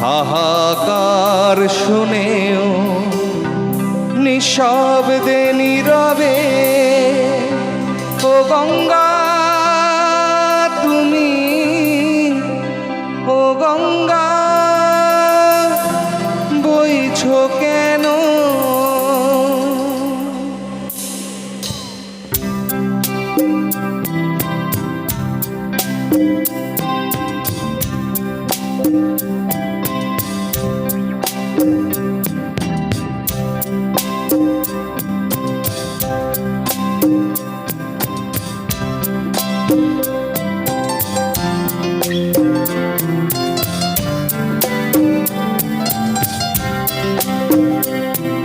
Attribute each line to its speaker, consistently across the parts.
Speaker 1: হাহাকার শুনেও নিঃশব্দে নীরবে ও গঙ্গা তুমি, ও গঙ্গা বইছো কেন?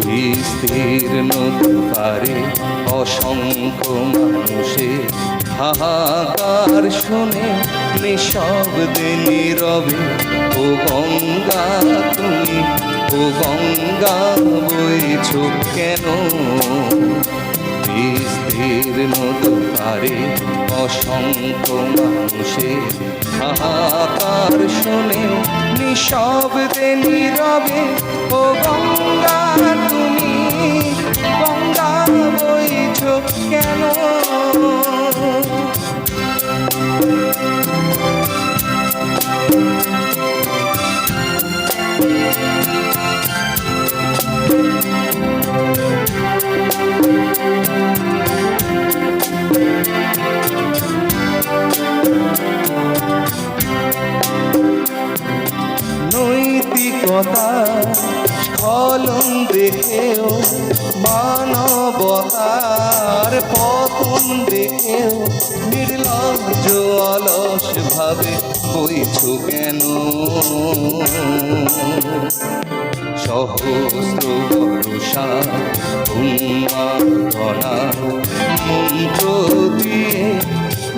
Speaker 1: বিস্তীর্ণ দুপারে অসংখ্য মানুষের হাহাকার শুনে নিঃশব্দে নীরবে ও গঙ্গা তুমি, ও গঙ্গা বইছো কেন? বিস্তীর্ণ দুপারে অসংখ্য মানুষের হাহাকার শুনে নিঃশব্দে নীরবে ও গঙ্গা তুমি, গঙ্গা বইছো কেন? নৈতিকতা স্খলন দেখেও, মানবতার পতন দেখেও নির্লজ্জ অলস ভাবে বইছো কেন? সহস্র ভরসা উন্মাদনা মন্ত্র দিয়ে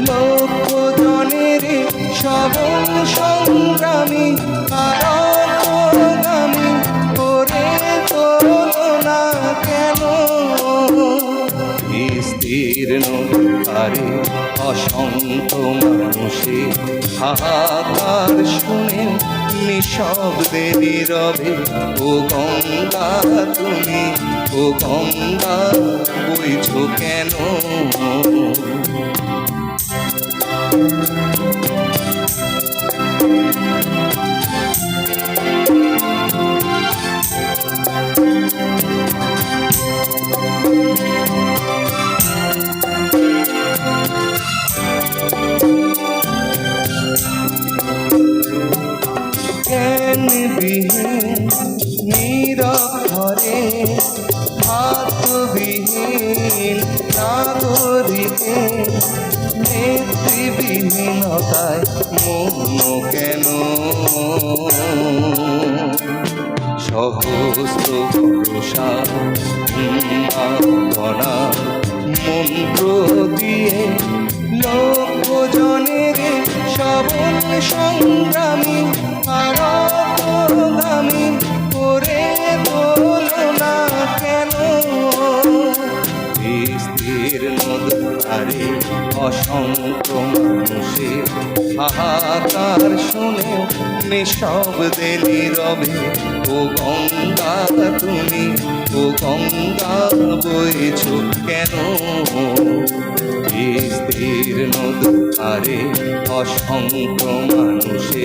Speaker 1: লক্ষ জনের সবল সংগ্রামী আরোগ্যগামী করে তোলো না কেন? বিস্তীর্ণ দুপারে অসংখ্য মানুষের হাহাকার শুনে নিঃশব্দে নীরবে ও গঙ্গা তুমি, ও গঙ্গা বইছো কেন? জ্ঞানবিহীন নিরক্ষরে হাতবিহীন নাগরিকের নেতৃবিহীনতায় মৌন কেন? সহস্র ভরসা উন্মাদনা মন্ত্র দিয়ে লক্ষ জনের সবল সংগ্রামী আরোগ্যগামী করে তোলো না কেন? বিস্তীর্ণ দুপারে অসংখ্য মানুষের হাহাকার শুনে নিঃশব্দে নীরবে ও গঙ্গা তুমি, ও গঙ্গা বইছো কেন? বিস্তীর্ণ দুপারে অসংখ্য মানুষের